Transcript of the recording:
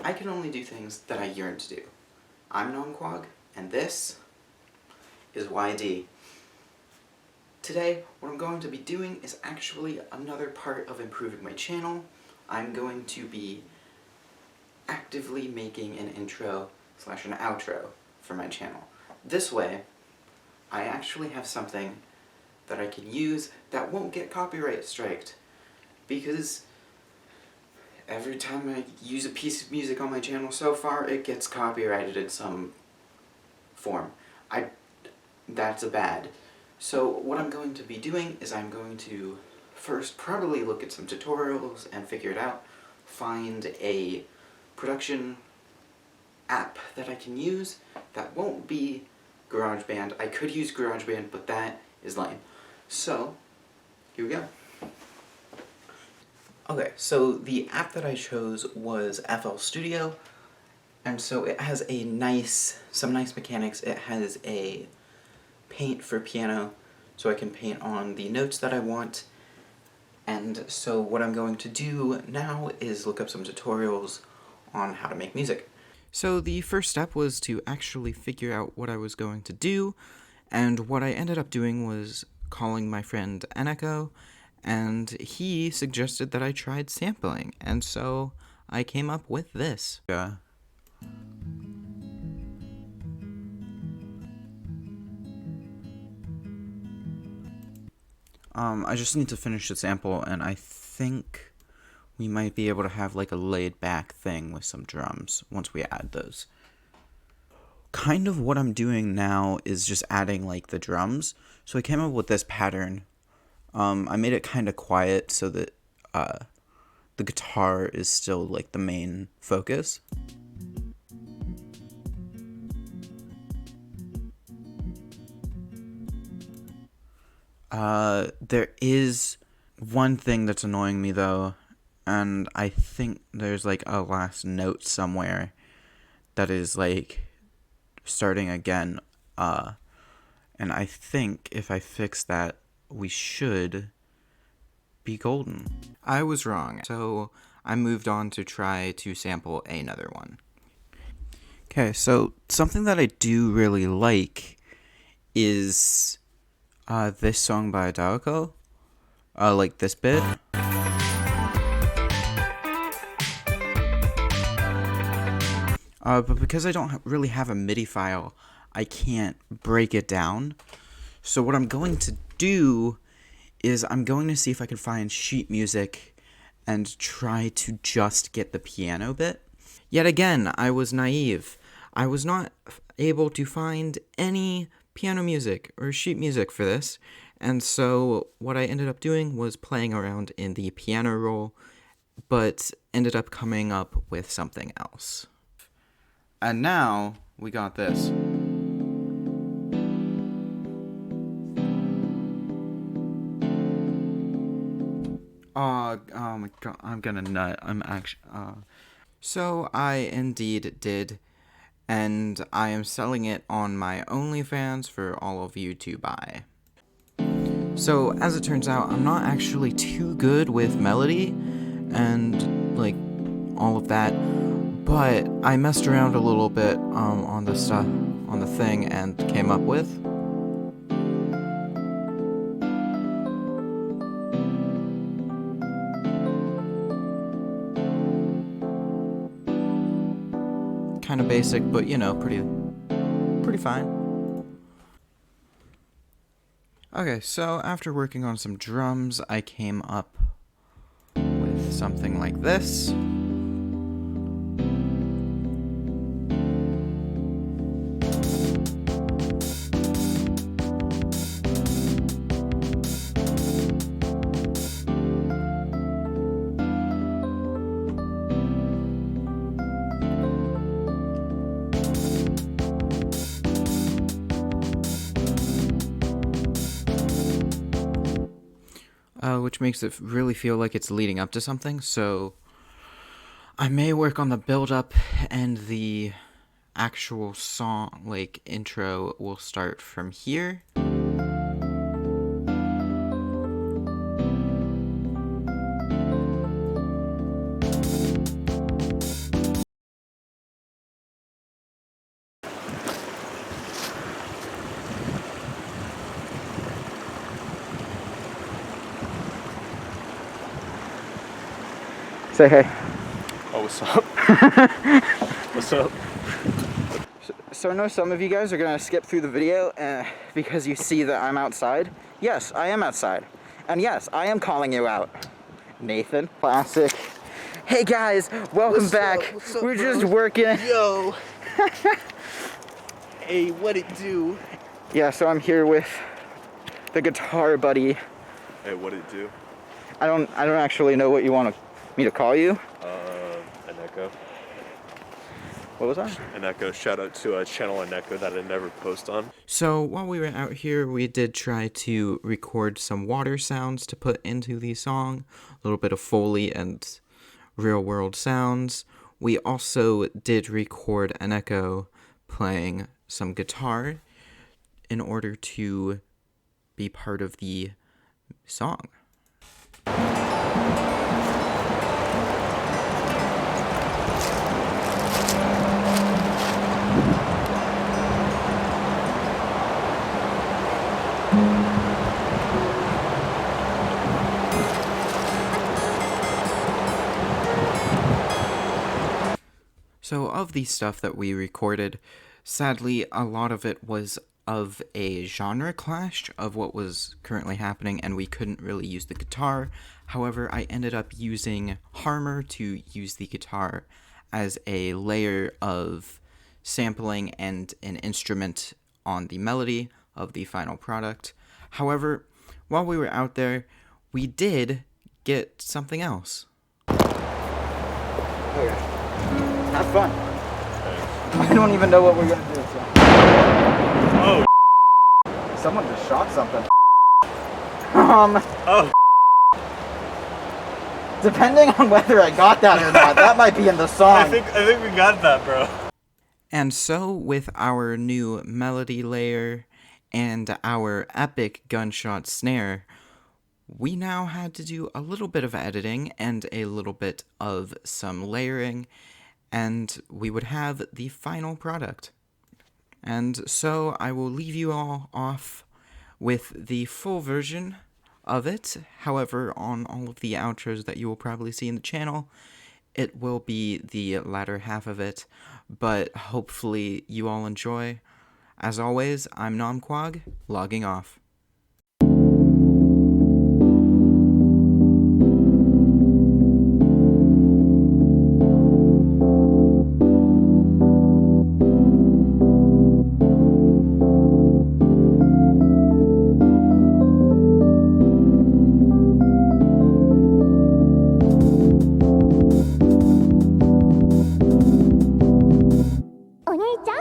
I can only do things that I yearn to do. I'm Nomquag, and this is YD. Today, what I'm going to be doing is actually another part of improving my channel. I'm going to be actively making an intro / an outro for my channel. This way, I actually have something that I can use that won't get copyright striked, because every time I use a piece of music on my channel so far, it gets copyrighted in some form. That's bad. So what I'm going to be doing is I'm going to first probably look at some tutorials and figure it out, find a production app that I can use that won't be GarageBand. I could use GarageBand, but that is lame. So, here we go. Okay, so the app that I chose was FL Studio, and so it has some nice mechanics. It has a paint for piano, so I can paint on the notes that I want. And so what I'm going to do now is look up some tutorials on how to make music. So the first step was to actually figure out what I was going to do, and what I ended up doing was calling my friend Eneko, and he suggested that I tried sampling, and so I came up with this. I just need to finish the sample, and I think we might be able to have like a laid-back thing with some drums once we add those. Kind of what I'm doing now is just adding like the drums. So I came up with this pattern. I made it kind of quiet so that the guitar is still like the main focus. There is one thing that's annoying me though, and I think there's like a last note somewhere that is like starting again, and I think if I fix that, we should be golden. I was wrong, so I moved on to try to sample another one. Okay, so something that I do really like is this song by Eneko, like this bit. But because I don't really have a MIDI file, I can't break it down. So what I'm going to do is I'm going to see if I can find sheet music and try to just get the piano bit. Yet again, I was naive. I was not able to find any piano music or sheet music for this, and so what I ended up doing was playing around in the piano roll, but ended up coming up with something else. And now we got this. Oh my god, I'm gonna nut. I'm actually, So I indeed did, and I am selling it on my OnlyFans for all of you to buy. So, as it turns out, I'm not actually too good with melody and, like, all of that, but I messed around a little bit on the stuff, on the thing, and came up with kind of basic, but you know, pretty fine. Okay, so after working on some drums, I came up with something like this. Which makes it really feel like it's leading up to something, so I may work on the build-up, and the actual song, like, intro will start from here. Say hey. Oh, what's up? What's up? So I know some of you guys are gonna skip through the video because you see that I'm outside. Yes, I am outside. And yes, I am calling you out. Nathan. Classic. Hey guys, welcome back. What's up, We're bro? just working. Yo. Hey, what it do? Yeah, so I'm here with the guitar buddy. Hey, what it do? I don't actually know what you want me to call you. Eneko. What was that? Eneko. Shout out to a channel Eneko that I never post on. So while we were out here, we did try to record some water sounds to put into the song, a little bit of Foley and real world sounds. We also did record Eneko playing some guitar in order to be part of the song. So of the stuff that we recorded, sadly, a lot of it was of a genre clash of what was currently happening, and we couldn't really use the guitar. However, I ended up using Harmer to use the guitar as a layer of sampling and an instrument on the melody of the final product. However, while we were out there, we did get something else. Okay. Have fun. I don't even know what we're gonna do. So. Oh. Someone just shot something. Oh. Depending on whether I got that or not, that might be in the song. I think we got that, bro. And so, with our new melody layer and our epic gunshot snare, we now had to do a little bit of editing and a little bit of some layering, and we would have the final product. And so I will leave you all off with the full version of it. However, on all of the outros that you will probably see in the channel, it will be the latter half of it, but hopefully you all enjoy. As always, I'm Nomquag, logging off.お兄ちゃん